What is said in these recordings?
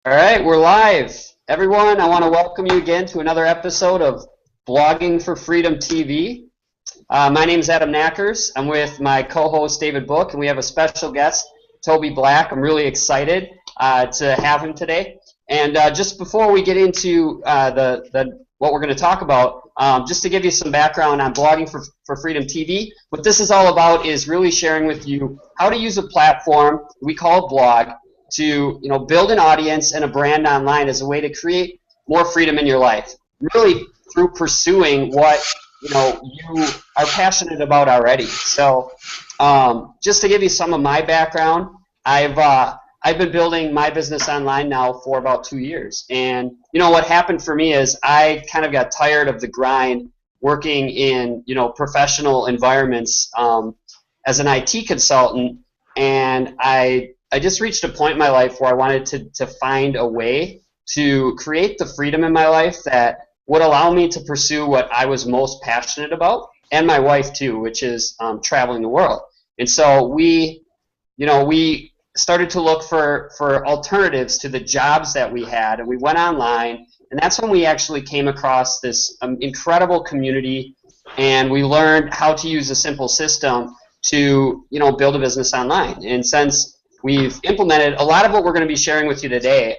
All right, we're live. Everyone, I want to welcome you again to another episode of Blogging for Freedom TV. My name is Adam Knackers. I'm with my co-host David Book, and we have a special guest, Toby Black. I'm really excited to have him today. And just before we get into what we're going to talk about, just to give you some background on Blogging for Freedom TV, what this is all about is really sharing with you how to use a platform we call blog to build an audience and a brand online as a way to create more freedom in your life, really through pursuing what you are passionate about already. So just to give you some of my background, I've been building my business online now for about 2 years, and what happened for me is I kind of got tired of the grind working in professional environments as an IT consultant, and I just reached a point in my life where I wanted to find a way to create the freedom in my life that would allow me to pursue what I was most passionate about, and my wife too, which is traveling the world. And so we started to look for alternatives to the jobs that we had, and we went online, and that's when we actually came across this incredible community, and we learned how to use a simple system to build a business online. And since we've implemented a lot of what we're going to be sharing with you today,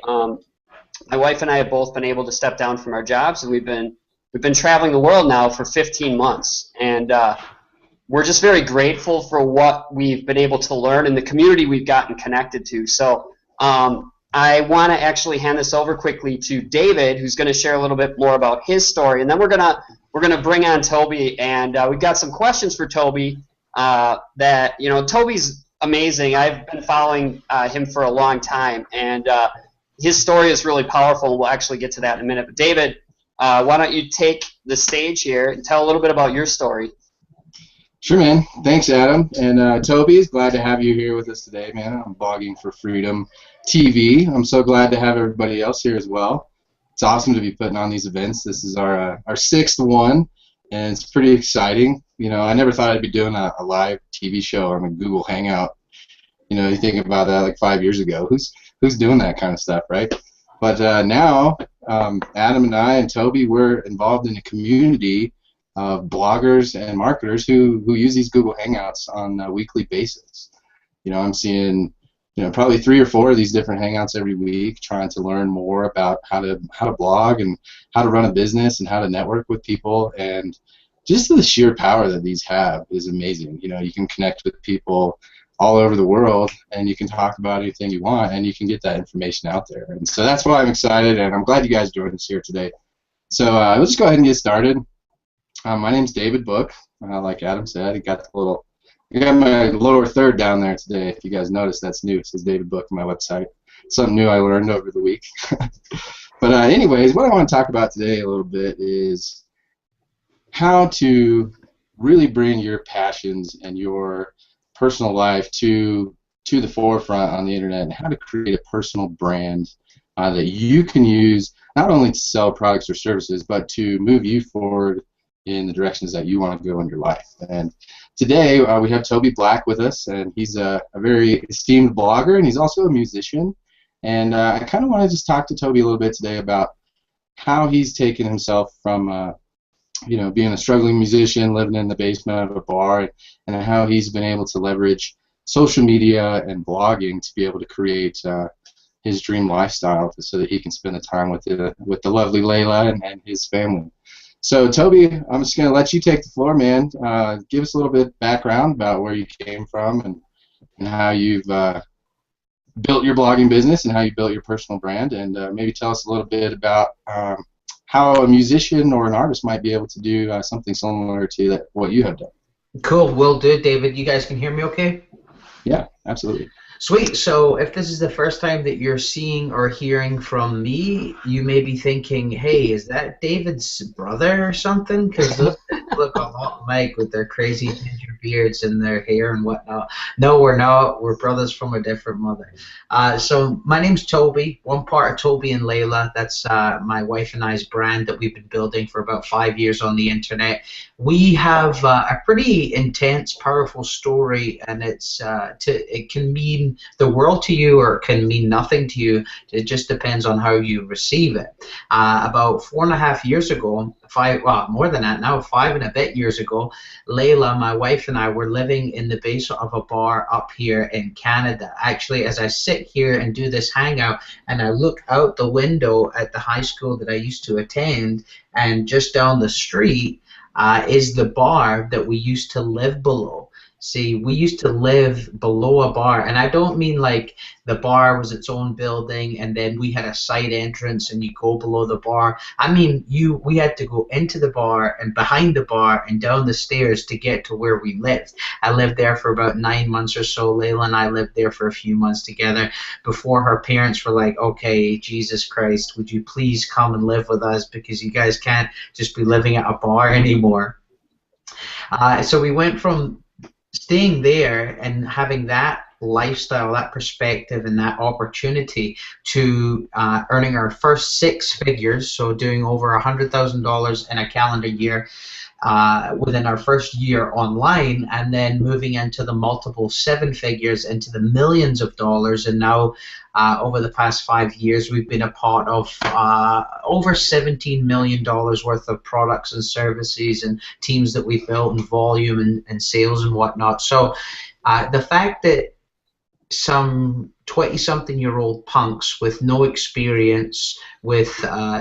my wife and I have both been able to step down from our jobs, and we've been traveling the world now for 15 months, and we're just very grateful for what we've been able to learn and the community we've gotten connected to. So I want to actually hand this over quickly to David, who's going to share a little bit more about his story, and then we're gonna bring on Toby, and we've got some questions for Toby. Toby's amazing. I've been following him for a long time, and his story is really powerful, and we'll actually get to that in a minute. But David, why don't you take the stage here and tell a little bit about your story? Sure, man. Thanks, Adam. And Toby, glad to have you here with us today, man. I'm Blogging for Freedom TV. I'm so glad to have everybody else here as well. It's awesome to be putting on these events. This is our sixth one, and it's pretty exciting. I never thought I'd be doing a live TV show on a Google Hangout. You think about that like 5 years ago. Who's doing that kind of stuff, right? But now, Adam and I and Toby, we're involved in a community of bloggers and marketers who use these Google Hangouts on a weekly basis. I'm seeing probably 3 or 4 of these different Hangouts every week, trying to learn more about how to blog and how to run a business and how to network with people. And just the sheer power that these have is amazing. You can connect with people all over the world, and you can talk about anything you want, and you can get that information out there. And so that's why I'm excited, and I'm glad you guys joined us here today. So let's just go ahead and get started. My name's David Book. Like Adam said, I got my lower third down there today. If you guys notice, that's new. It says David Book on my website. Something new I learned over the week. But anyways, what I want to talk about today a little bit is how to really bring your passions and your personal life to the forefront on the internet, and how to create a personal brand that you can use not only to sell products or services, but to move you forward in the directions that you want to go in your life. And today we have Toby Black with us, and he's a very esteemed blogger, and he's also a musician. And I kind of want to just talk to Toby a little bit today about how he's taken himself from being a struggling musician, living in the basement of a bar, and how he's been able to leverage social media and blogging to be able to create his dream lifestyle, so that he can spend the time with the lovely Layla and his family. So, Toby, I'm just going to let you take the floor, man. Give us a little bit of background about where you came from and how you've built your blogging business and how you built your personal brand, and maybe tell us a little bit about how a musician or an artist might be able to do something similar to what you have done. Cool, will do, David. You guys can hear me okay? Yeah, absolutely. Sweet. So if this is the first time that you're seeing or hearing from me, you may be thinking, hey, is that David's brother or something? Because look a lot alike with their crazy ginger beards and their hair and whatnot. No, we're not. We're brothers from a different mother. So my name's Toby. One part of Toby and Layla. That's my wife and I's brand that we've been building for about 5 years on the internet. We have a pretty intense, powerful story, and it can mean the world to you or it can mean nothing to you. It just depends on how you receive it. About 4.5 years ago, more than that now, 5 and a bit years ago, Layla, my wife, and I were living in the basement of a bar up here in Canada. Actually, as I sit here and do this hangout and I look out the window at the high school that I used to attend, and just down the street is the bar that we used to live below. See, we used to live below a bar, and I don't mean like the bar was its own building and then we had a side entrance and you go below the bar. I mean, we had to go into the bar and behind the bar and down the stairs to get to where we lived. I lived there for about 9 months or so. Layla and I lived there for a few months together before her parents were like, okay, Jesus Christ, would you please come and live with us because you guys can't just be living at a bar anymore. So we went from staying there and having that lifestyle, that perspective, and that opportunity to earning our first 6 figures, so doing over $100,000 in a calendar year within our first year online, and then moving into the multiple 7 figures, into the millions of dollars, and now over the past 5 years we've been a part of over $17 million worth of products and services and teams that we've built and volume and sales and whatnot. So the fact that some 20-something-year-old punks with no experience, with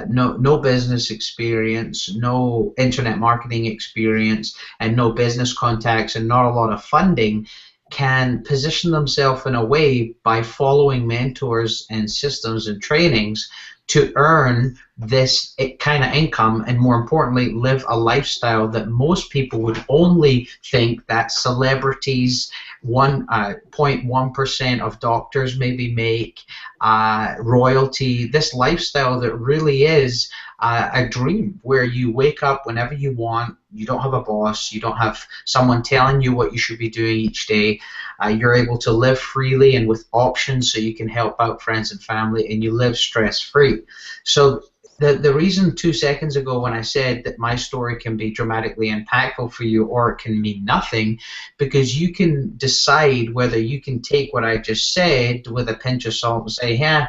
no business experience, no internet marketing experience, and no business contacts, and not a lot of funding, can position themselves in a way by following mentors and systems and trainings to earn this kind of income, and more importantly, live a lifestyle that most people would only think that celebrities, 0.1% of doctors maybe make, royalty, this lifestyle that really is a dream where you wake up whenever you want, you don't have a boss, you don't have someone telling you what you should be doing each day, you're able to live freely and with options so you can help out friends and family, and you live stress-free. So the reason 2 seconds ago when I said that my story can be dramatically impactful for you or it can mean nothing, because you can decide whether you can take what I just said with a pinch of salt and say, yeah,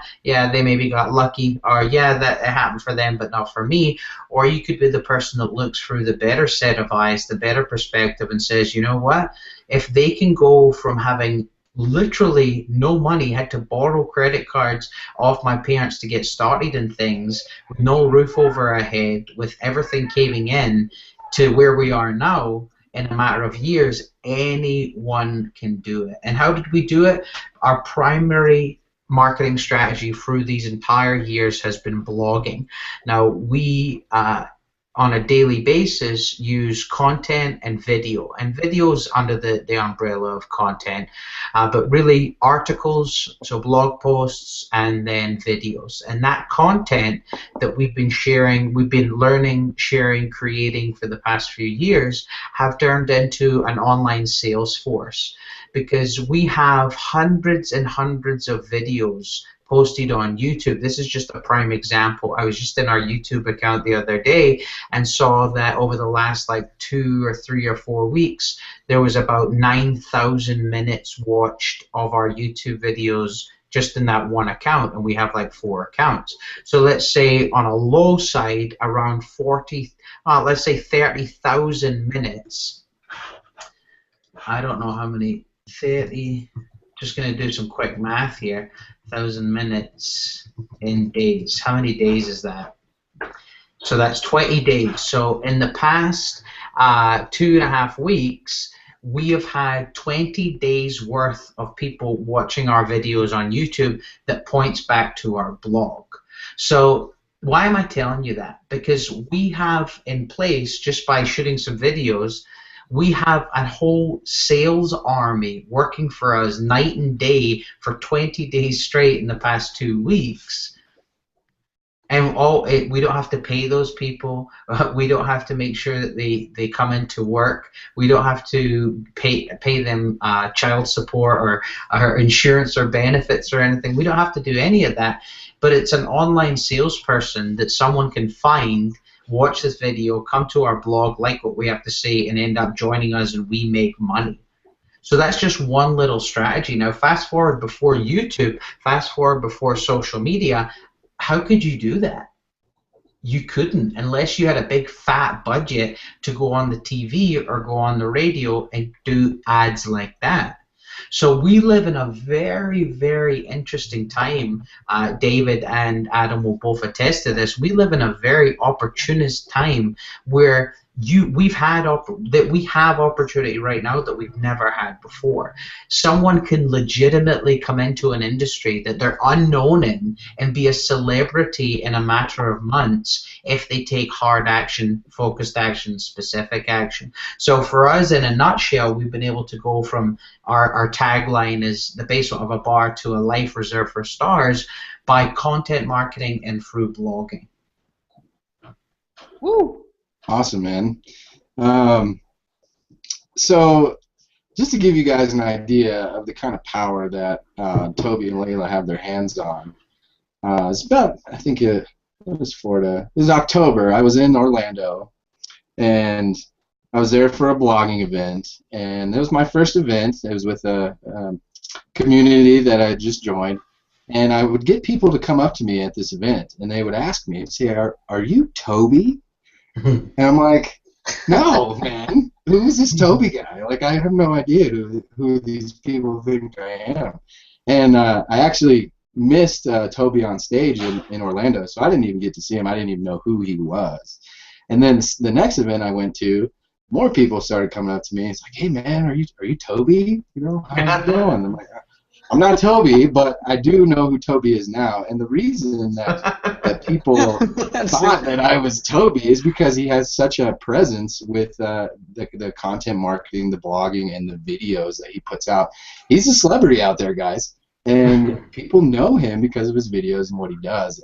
they maybe got lucky, or yeah, that it happened for them but not for me, or you could be the person that looks through the better set of eyes, the better perspective, and says, you know what, if they can go from having literally no money, had to borrow credit cards off my parents to get started in things, with no roof over our head, with everything caving in, to where we are now in a matter of years, anyone can do it. And how did we do it? Our primary marketing strategy through these entire years has been blogging. Now, we on a daily basis use content and video, and videos under the umbrella of content, but really articles, so blog posts, and then videos. And that content that we've been sharing, we've been learning, sharing, creating for the past few years, have turned into an online sales force, because we have hundreds and hundreds of videos posted on YouTube. This is just a prime example. I was just in our YouTube account the other day and saw that over the last like 2 or 3 or 4 weeks, there was about 9,000 minutes watched of our YouTube videos just in that one account, and we have like 4 accounts. So let's say on a low side, around 30,000 minutes. I don't know how many, 30, just going to do some quick math here. 1,000 minutes in days. How many days is that? So that's 20 days. So in the past 2.5 weeks, we have had 20 days worth of people watching our videos on YouTube that points back to our blog. So why am I telling you that? Because we have in place, just by shooting some videos, we have a whole sales army working for us night and day for 20 days straight in the past 2 weeks. And we don't have to pay those people. We don't have to make sure that they come into work. We don't have to pay them child support or insurance or benefits or anything. We don't have to do any of that. But it's an online salesperson that someone can find, watch this video, come to our blog, like what we have to say, and end up joining us, and we make money. So that's just one little strategy. Now, fast forward before YouTube, fast forward before social media. How could you do that? You couldn't, unless you had a big fat budget to go on the TV or go on the radio and do ads like that. So we live in a very, very interesting time. David and Adam will both attest to this. We live in a very opportunist time where we have opportunity right now that we've never had before. Someone can legitimately come into an industry that they're unknown in and be a celebrity in a matter of months if they take hard action, focused action, specific action. So for us, in a nutshell, we've been able to go from our tagline is the basement of a bar to a life reserved for stars by content marketing and through blogging. Woo! Awesome, man. So just to give you guys an idea of the kind of power that Toby and Layla have their hands on, it's about, I think it was Florida. It was October. I was in Orlando, and I was there for a blogging event, and it was my first event. It was with a community that I just joined, and I would get people to come up to me at this event, and they would ask me, say, are you Toby? And I'm like, no, man. Who's this Toby guy? Like, I have no idea who these people think I am. And I actually missed Toby on stage in Orlando, so I didn't even get to see him. I didn't even know who he was. And then the next event I went to, more people started coming up to me. It's like, hey, man, are you Toby? You know, how's it going? I'm like, I'm not Toby, but I do know who Toby is now. And the reason that people thought that I was Toby is because he has such a presence with the content marketing, the blogging, and the videos that he puts out. He's a celebrity out there, guys. And people know him because of his videos and what he does.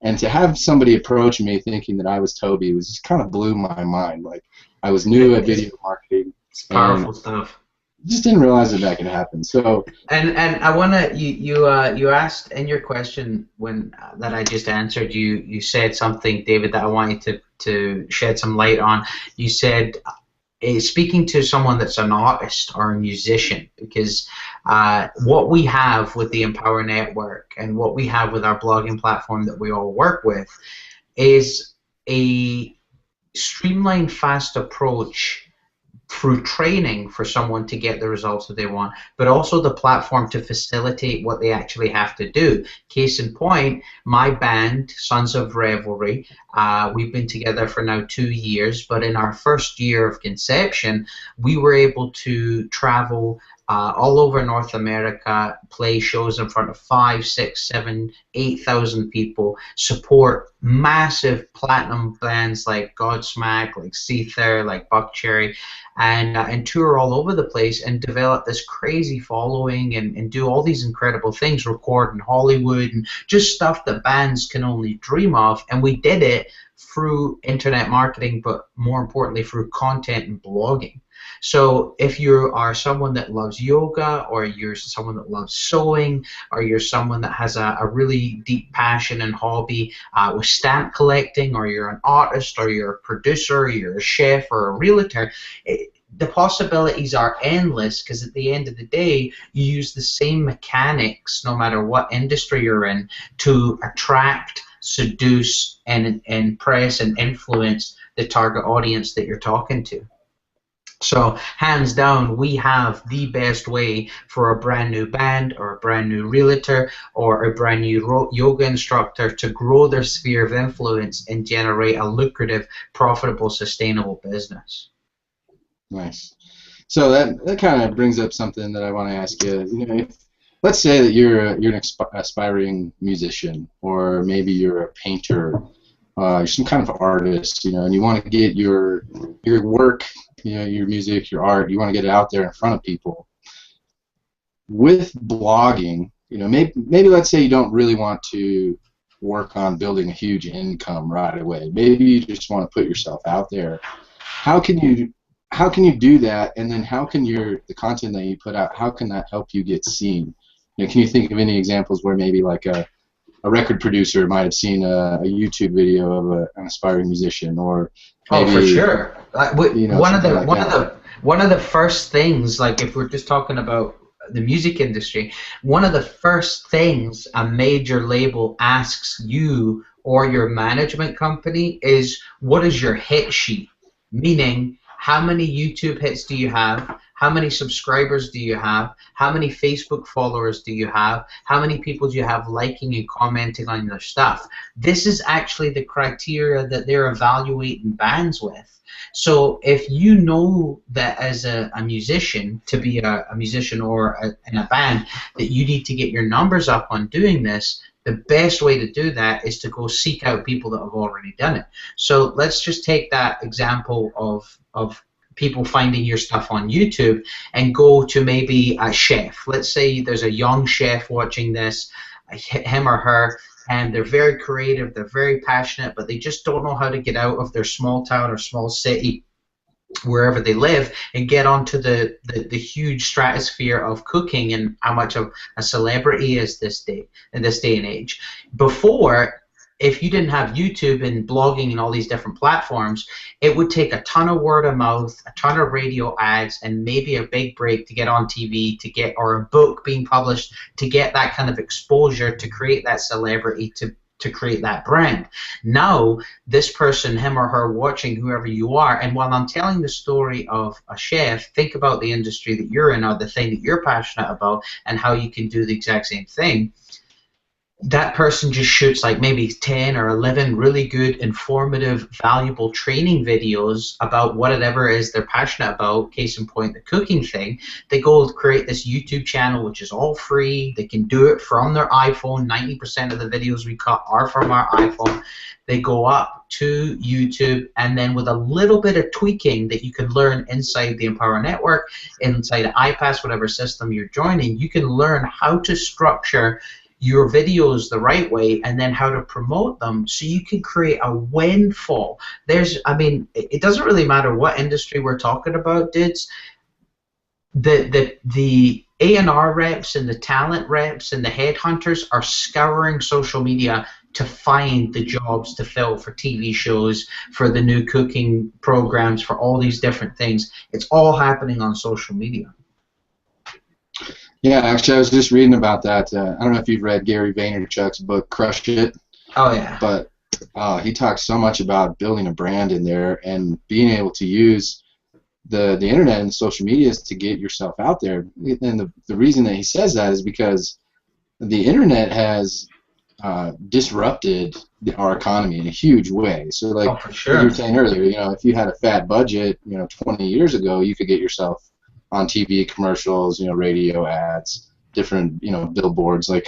And to have somebody approach me thinking that I was Toby was just kind of blew my mind. Like, I was new at video marketing. It's powerful stuff. Just didn't realize that could happen. So and I wanna you asked in your question when that I just answered, you said something, David, that I want you to shed some light on. You said speaking to someone that's an artist or a musician, because what we have with the Empower Network and what we have with our blogging platform that we all work with is a streamlined, fast approach through training for someone to get the results that they want, but also the platform to facilitate what they actually have to do. Case in point, my band, Sons of Revelry, we've been together for now 2 years, but in our first year of conception, we were able to travel all over North America, play shows in front of 5, 6, 7, 8,000 people, support massive platinum bands like Godsmack, like Seether, like Buckcherry, and tour all over the place and develop this crazy following and do all these incredible things, record in Hollywood and just stuff that bands can only dream of. And we did it through internet marketing, but more importantly through content and blogging. So if you are someone that loves yoga, or you're someone that loves sewing, or you're someone that has a really deep passion and hobby with stamp collecting, or you're an artist, or you're a producer, or you're a chef, or a realtor, the possibilities are endless, because at the end of the day, you use the same mechanics no matter what industry you're in to attract, seduce, and impress and influence the target audience that you're talking to. So hands down, we have the best way for a brand new band or a brand new realtor or a brand new yoga instructor to grow their sphere of influence and generate a lucrative, profitable, sustainable business. Nice. So that kind of brings up something that I want to ask you. You know, let's say that you're an aspiring musician, or maybe you're a painter, you're some kind of artist, you know, and you want to get your work, you know, your music, your art, you want to get it out there in front of people. With blogging, you know, maybe let's say you don't really want to work on building a huge income right away. Maybe you just want to put yourself out there. How can you do that? And then how can the content that you put out, how can that help you get seen? Can you think of any examples where maybe like a record producer might have seen a YouTube video of an aspiring musician, or maybe, oh, for sure. One of the first things, like if we're just talking about the music industry, one of the first things a major label asks you or your management company is, what is your hit sheet? Meaning, how many YouTube hits do you have? How many subscribers do you have? How many Facebook followers do you have? How many people do you have liking and commenting on your stuff? This is actually the criteria that they're evaluating bands with. So if you know that as a musician, to be a musician or in a band, that you need to get your numbers up on doing this, the best way to do that is to go seek out people that have already done it. So let's just take that example of people finding your stuff on YouTube and go to maybe a chef. Let's say there's a young chef watching this, him or her, and they're very creative, they're very passionate, but they just don't know how to get out of their small town or small city, wherever they live, and get onto the huge stratosphere of cooking and how much of a celebrity is this day in this day and age. Before, if you didn't have YouTube and blogging and all these different platforms, it would take a ton of word of mouth, a ton of radio ads, and maybe a big break to get on TV, or a book being published to get that kind of exposure, to create that celebrity, to create that brand. Now, this person, him or her, watching whoever you are, and while I'm telling the story of a chef, think about the industry that you're in or the thing that you're passionate about and how you can do the exact same thing. That person just shoots like maybe 10 or 11 really good, informative, valuable training videos about whatever it is they're passionate about. Case in point, the cooking thing. They go create this YouTube channel, which is all free. They can do it from their iPhone. 90% of the videos we cut are from our iPhone. They go up to YouTube, and then with a little bit of tweaking that you can learn inside the Empower Network, inside iPass, whatever system you're joining, you can learn how to structure your videos the right way, and then how to promote them so you can create a windfall. It doesn't really matter what industry we're talking about, dudes. The A&R reps and the talent reps and the headhunters are scouring social media to find the jobs to fill for TV shows, for the new cooking programs, for all these different things. It's all happening on social media. Yeah, actually, I was just reading about that. I don't know if you've read Gary Vaynerchuk's book, Crush It. Oh, yeah. But he talks so much about building a brand in there and being able to use the internet and social medias to get yourself out there. And the reason that he says that is because the internet has disrupted our economy in a huge way. So, like, for sure. Like you were saying earlier, if you had a fat budget, 20 years ago, you could get yourself on TV commercials, radio ads, different, billboards, like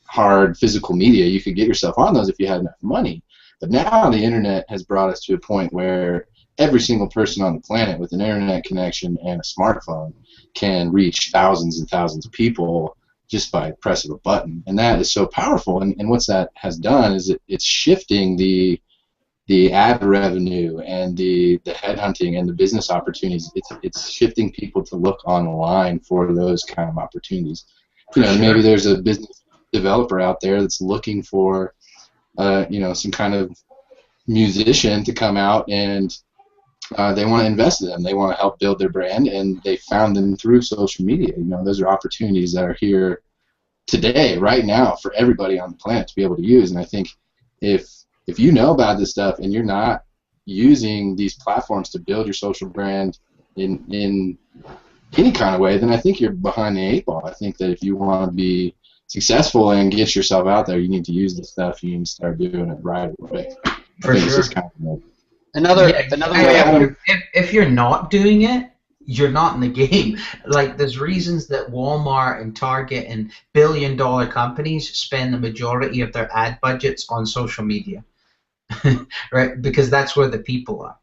hard physical media. You could get yourself on those if you had enough money. But now the internet has brought us to a point where every single person on the planet with an internet connection and a smartphone can reach thousands and thousands of people just by press of a button. And that is so powerful. And what that has done is it's shifting the ad revenue and the headhunting and the business opportunities. It's shifting people to look online for those kind of opportunities. Maybe there's a business developer out there that's looking for some kind of musician to come out, and they want to invest in them. They want to help build their brand, and they found them through social media. Those are opportunities that are here today, right now, for everybody on the planet to be able to use. And I think if you know about this stuff and you're not using these platforms to build your social brand in any kind of way, then I think you're behind the 8 ball. I think that if you want to be successful and get yourself out there, you need to use this stuff. You need to start doing it right away. For sure. Another way. If you're not doing it, you're not in the game. Like, there's reasons that Walmart and Target and billion-dollar companies spend the majority of their ad budgets on social media. Right, because that's where the people are.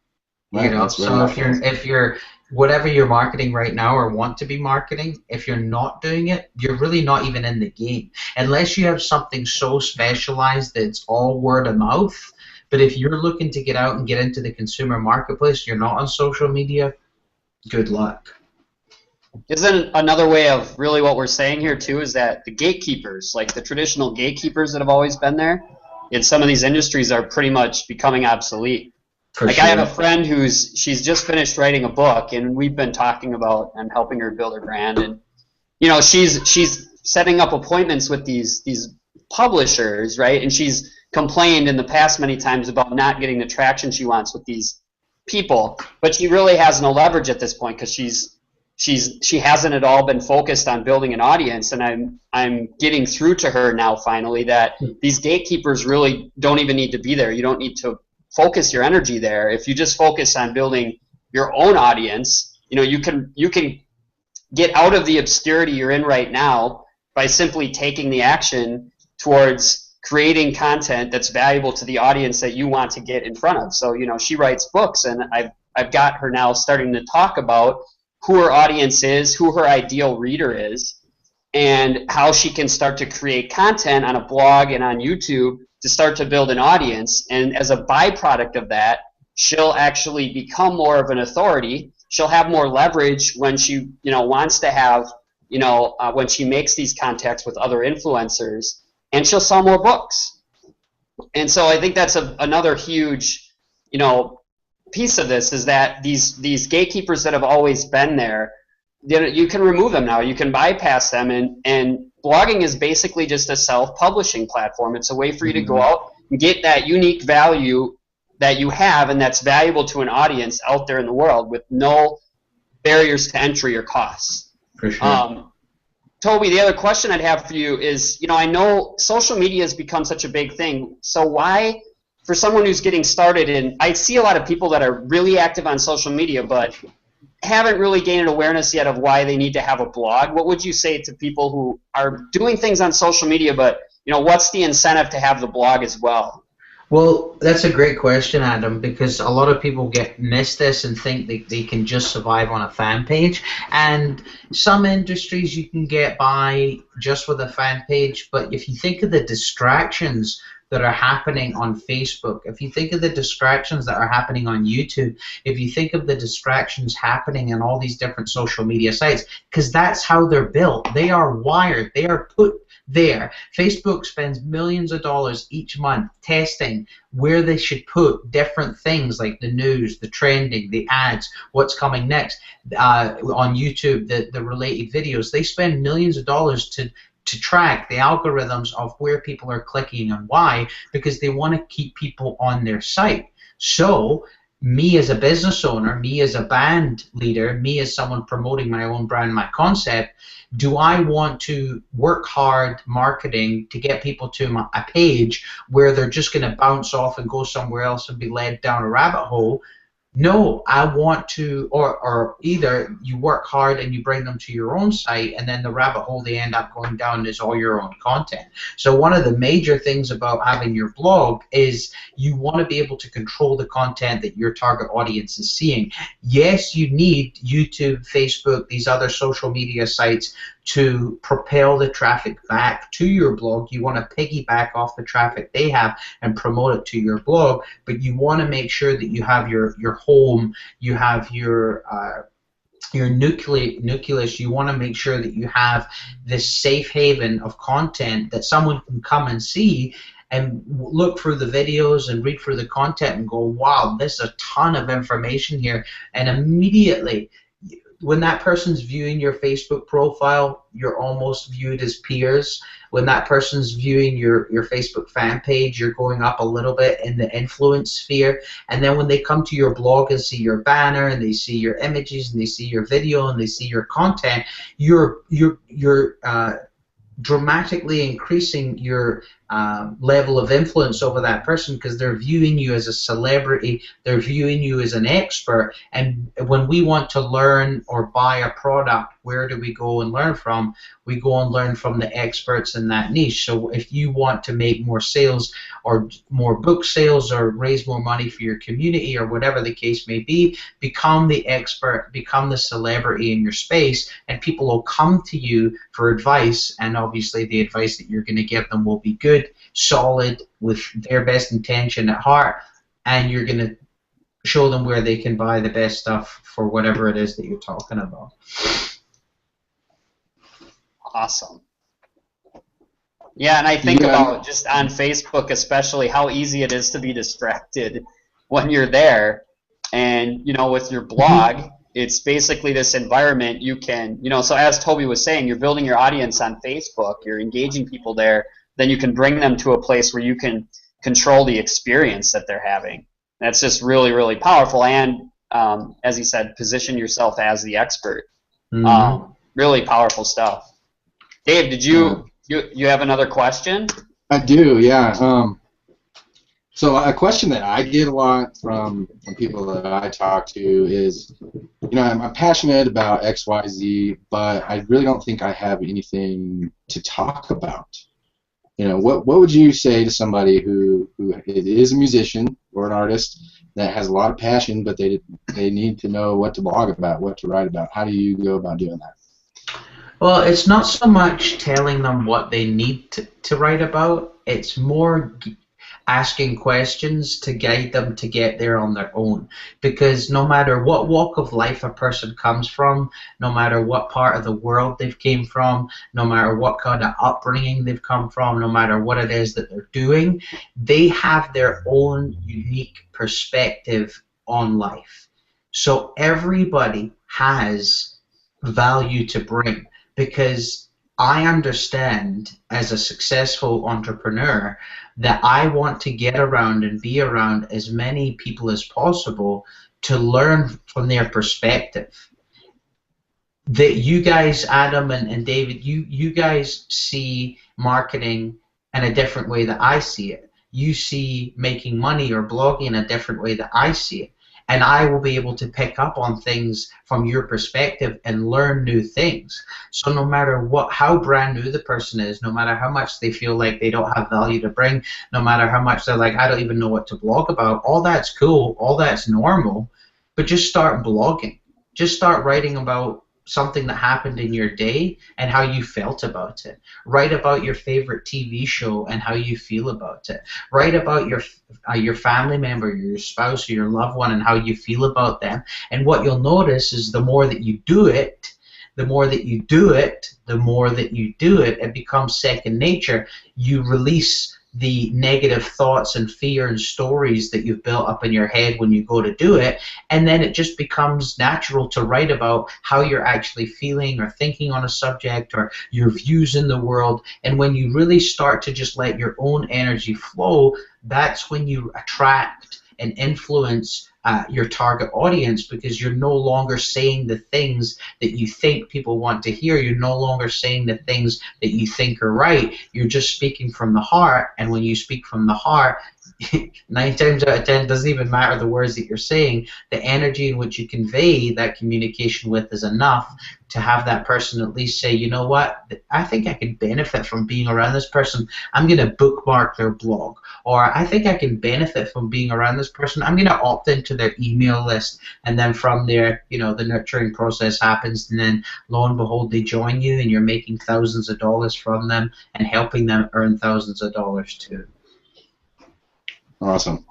Right, So if you're whatever you're marketing right now or want to be marketing, if you're not doing it, you're really not even in the game. Unless you have something so specialized that it's all word of mouth. But if you're looking to get out and get into the consumer marketplace, you're not on social media, good luck. Isn't another way of really what we're saying here too is that the gatekeepers, like the traditional gatekeepers that have always been there in some of these industries, are pretty much becoming obsolete. Like I have a friend she's just finished writing a book, and we've been talking about and helping her build her brand, and you know she's setting up appointments with these publishers, right? And she's complained in the past many times about not getting the traction she wants with these people, but she really has no leverage at this point because she hasn't at all been focused on building an audience, and I'm getting through to her now finally that these gatekeepers really don't even need to be there. You don't need to focus your energy there. If you just focus on building your own audience, you know, you can get out of the obscurity you're in right now by simply taking the action towards creating content that's valuable to the audience that you want to get in front of. So, you know, she writes books, and I've got her now starting to talk about who her audience is, who her ideal reader is, and how she can start to create content on a blog and on YouTube to start to build an audience. And as a byproduct of that, she'll actually become more of an authority. She'll have more leverage when she, you know, wants to have, you know, when she makes these contacts with other influencers, and she'll sell more books. And so I think that's another huge, you know, piece of this is that these gatekeepers that have always been there, you can remove them now. You can bypass them, and blogging is basically just a self-publishing platform. It's a way for you to go out and get that unique value that you have and that's valuable to an audience out there in the world with no barriers to entry or costs. For sure. Toby, the other question I'd have for you is, you know, I know social media has become such a big thing. So why, for someone who's getting started, and I see a lot of people that are really active on social media but haven't really gained an awareness yet of why they need to have a blog, what would you say to people who are doing things on social media but, you know, what's the incentive to have the blog as well? Well, that's a great question, Adam, because a lot of people miss this and think they can just survive on a fan page. And some industries you can get by just with a fan page, but if you think of the distractions that are happening on Facebook, if you think of the distractions that are happening on YouTube, if you think of the distractions happening in all these different social media sites, because that's how they're built. They are wired. They are put there. Facebook spends millions of dollars each month testing where they should put different things like the news, the trending, the ads, what's coming next. On YouTube, the related videos. They spend millions of dollars to track the algorithms of where people are clicking and why, because they want to keep people on their site. So me as a business owner, me as a band leader, me as someone promoting my own brand, my concept, do I want to work hard marketing to get people to a page where they're just going to bounce off and go somewhere else and be led down a rabbit hole? No, I want to, or either you work hard and you bring them to your own site, and then the rabbit hole they end up going down is all your own content. So one of the major things about having your blog is you want to be able to control the content that your target audience is seeing. Yes, you need YouTube, Facebook, these other social media sites to propel the traffic back to your blog. You want to piggyback off the traffic they have and promote it to your blog, but you want to make sure that you have your home, you have your nucleus. You want to make sure that you have this safe haven of content that someone can come and see and look through the videos and read through the content and go, wow, there's a ton of information here. And immediately, when that person's viewing your Facebook profile, you're almost viewed as peers. When that person's viewing your Facebook fan page, you're going up a little bit in the influence sphere. And then when they come to your blog and see your banner and they see your images and they see your video and they see your content, you're dramatically increasing your level of influence over that person, because they're viewing you as a celebrity, they're viewing you as an expert. And when we want to learn or buy a product, where do we go and learn from? We go and learn from the experts in that niche. So if you want to make more sales or more book sales or raise more money for your community or whatever the case may be, become the expert, become the celebrity in your space, and people will come to you for advice. And obviously the advice that you're going to give them will be good, solid, with their best intention at heart, and you're going to show them where they can buy the best stuff for whatever it is that you're talking about. Awesome. Yeah, and I think about just on Facebook especially how easy it is to be distracted when you're there. And, you know, with your blog, it's basically this environment you can, you know, so as Toby was saying, you're building your audience on Facebook, you're engaging people there, then you can bring them to a place where you can control the experience that they're having. That's just really, really powerful. And, as he said, position yourself as the expert. Really powerful stuff. Dave, did you have another question? I do, yeah. So a question that I get a lot from people that I talk to is, you know, I'm passionate about X, Y, Z, but I really don't think I have anything to talk about. You know, what would you say to somebody who is a musician or an artist that has a lot of passion, but they need to know what to blog about, what to write about? How do you go about doing that? Well, it's not so much telling them what they need to write about. It's more asking questions to guide them to get there on their own. Because no matter what walk of life a person comes from, no matter what part of the world they've came from, no matter what kind of upbringing they've come from, no matter what it is that they're doing, they have their own unique perspective on life. So everybody has value to bring. Because I understand as a successful entrepreneur that I want to get around and be around as many people as possible to learn from their perspective. That you guys, Adam and David, you guys see marketing in a different way that I see it. You see making money or blogging in a different way that I see it. And I will be able to pick up on things from your perspective and learn new things. So no matter how brand new the person is, no matter how much they feel like they don't have value to bring, no matter how much they're like, I don't even know what to blog about, all that's cool, all that's normal, but just start blogging. Just start writing about something that happened in your day and how you felt about it. Write about your favorite TV show and how you feel about it. Write about your family member, your spouse, or your loved one and how you feel about them. And what you'll notice is the more that you do it, the more that you do it, the more that you do it, it becomes second nature. You release the negative thoughts and fear and stories that you've built up in your head when you go to do it, and then it just becomes natural to write about how you're actually feeling or thinking on a subject or your views in the world. And when you really start to just let your own energy flow, that's when you attract and influence your target audience, because you're no longer saying the things that you think people want to hear. You're no longer saying the things that you think are right. You're just speaking from the heart, and when you speak from the heart, 9 times out of 10, it doesn't even matter the words that you're saying. The energy in which you convey that communication with is enough to have that person at least say, you know what, I think I can benefit from being around this person. I'm going to bookmark their blog. Or I think I can benefit from being around this person. I'm going to opt into their email list. And then from there, you know, the nurturing process happens. And then lo and behold, they join you and you're making thousands of dollars from them and helping them earn thousands of dollars too. Awesome.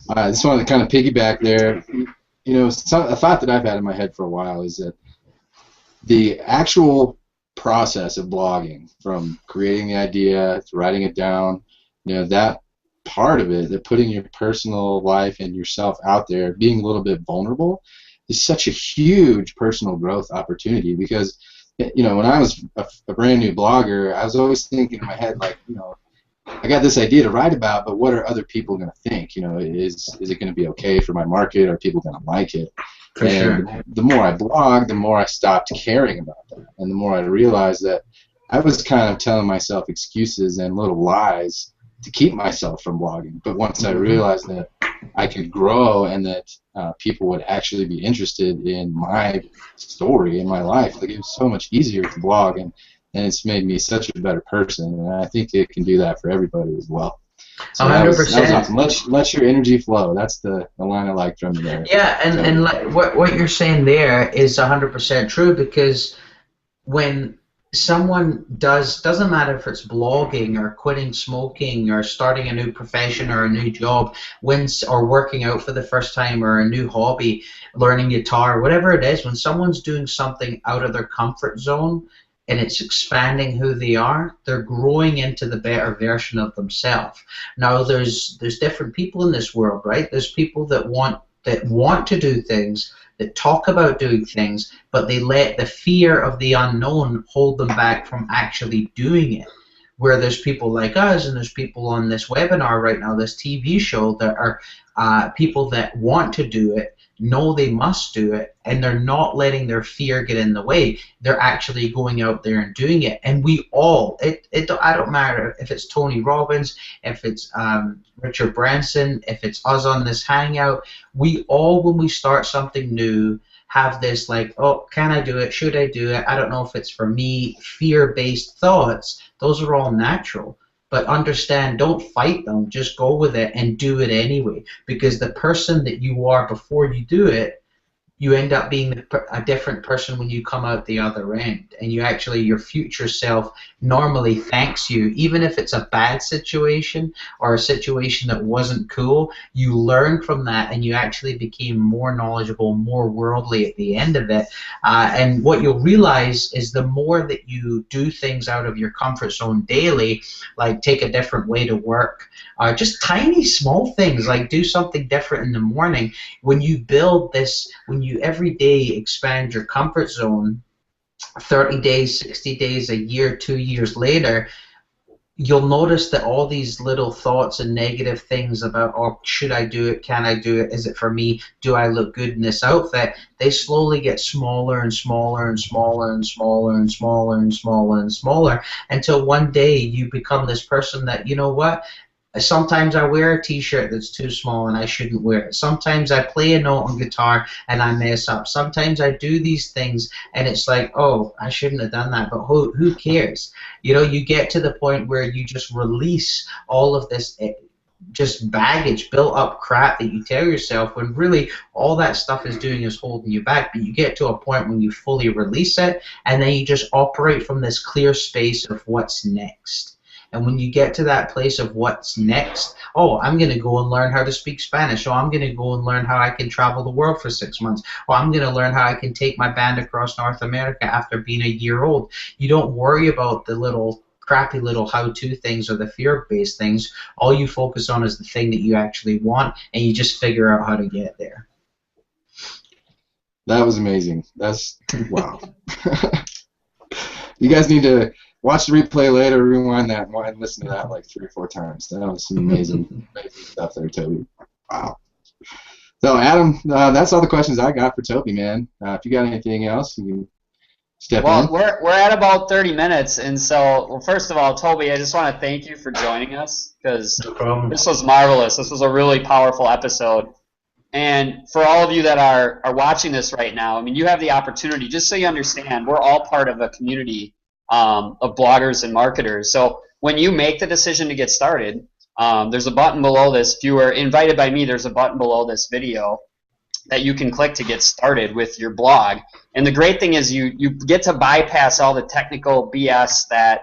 I just wanted to kind of piggyback there. You know, a thought that I've had in my head for a while is that the actual process of blogging, from creating the idea to writing it down, you know, that part of it, that putting your personal life and yourself out there, being a little bit vulnerable, is such a huge personal growth opportunity. Because, you know, when I was a brand new blogger, I was always thinking in my head, like, you know, I got this idea to write about, but what are other people going to think? You know, is it going to be okay for my market? Are people going to like it? For sure. The more I blogged, the more I stopped caring about that, and the more I realized that I was kind of telling myself excuses and little lies to keep myself from blogging. But once I realized that I could grow and that people would actually be interested in my story in my life, like, it was so much easier to blog, and it's made me such a better person, and I think it can do that for everybody as well. So 100%. that was awesome. Let your energy flow. That's the line I like from you there. Yeah, and like what you're saying there is 100% true, because when someone doesn't matter if it's blogging or quitting smoking or starting a new profession or a new job, or working out for the first time or a new hobby, learning guitar, whatever it is, when someone's doing something out of their comfort zone and it's expanding who they are, they're growing into the better version of themselves. Now there's different people in this world, right? There's people that want to do things, that talk about doing things, but they let the fear of the unknown hold them back from actually doing it. Where there's people like us, and there's people on this webinar right now, this TV show, that are people that want to do it, know they must do it, and they're not letting their fear get in the way. They're actually going out there and doing it. And we all, I don't matter if it's Tony Robbins, if it's Richard Branson, if it's us on this hangout, we all, when we start something new, have this like, oh, can I do it? Should I do it? I don't know if it's for me. Fear-based thoughts, those are all natural. But understand, don't fight them. Just go with it and do it anyway. Because the person that you are before you do it, you end up being a different person when you come out the other end. And you actually, your future self normally thanks you. Even if it's a bad situation or a situation that wasn't cool, you learn from that and you actually became more knowledgeable, more worldly at the end of it. And what you'll realize is the more that you do things out of your comfort zone daily, like take a different way to work, just tiny small things, like do something different in the morning. When you build this, when you every day expand your comfort zone, 30 days, 60 days, a year, 2 years later, you'll notice that all these little thoughts and negative things about, oh, should I do it? Can I do it? Is it for me? Do I look good in this outfit? They slowly get smaller and smaller and smaller and smaller and smaller and smaller and smaller until one day you become this person that, you know what? Sometimes I wear a t-shirt that's too small and I shouldn't wear it. Sometimes I play a note on guitar and I mess up. Sometimes I do these things and it's like, oh, I shouldn't have done that, but who cares? You know, you get to the point where you just release all of this just baggage, built up crap that you tell yourself, when really all that stuff is doing is holding you back. But you get to a point when you fully release it, and then you just operate from this clear space of what's next. And when you get to that place of what's next, oh, I'm going to go and learn how to speak Spanish. Oh, I'm going to go and learn how I can travel the world for 6 months. Oh, I'm going to learn how I can take my band across North America after being a year old. You don't worry about the little crappy little how-to things or the fear-based things. All you focus on is the thing that you actually want, and you just figure out how to get there. That was amazing. That's, wow. You guys need to watch the replay later, rewind that, and listen to that like 3 or 4 times. That was some amazing, amazing stuff there, Toby. Wow. So, Adam, that's all the questions I got for Toby, man. If you got anything else, you can step in. Well, we're at about 30 minutes, and so, well, first of all, Toby, I just want to thank you for joining us, because this was marvelous. This was a really powerful episode. And for all of you that are watching this right now, I mean, you have the opportunity, just so you understand, we're all part of a community of bloggers and marketers. So when you make the decision to get started, there's a button below this. If you were invited by me, there's a button below this video that you can click to get started with your blog. And the great thing is you get to bypass all the technical BS that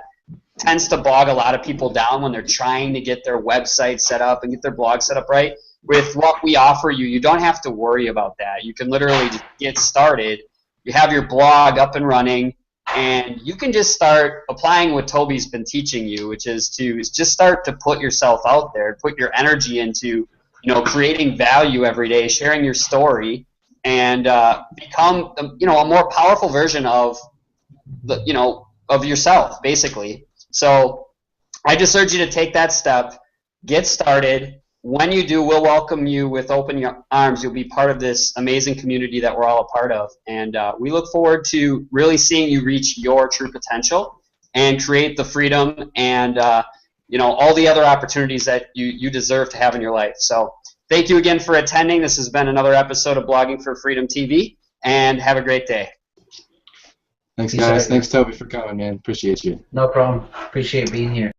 tends to bog a lot of people down when they're trying to get their website set up and get their blog set up right. With what we offer you, you don't have to worry about that. You can literally just get started. You have your blog up and running, and you can just start applying what Toby's been teaching you, which is to just start to put yourself out there, put your energy into, creating value every day, sharing your story, and become, a more powerful version of of yourself, basically. So I just urge you to take that step, get started. When you do, we'll welcome you with open arms. You'll be part of this amazing community that we're all a part of. And we look forward to really seeing you reach your true potential and create the freedom and all the other opportunities that you deserve to have in your life. So thank you again for attending. This has been another episode of Blogging for Freedom TV, and have a great day. Thanks, guys. Thanks, Toby, for coming, man. Appreciate you. No problem. Appreciate being here.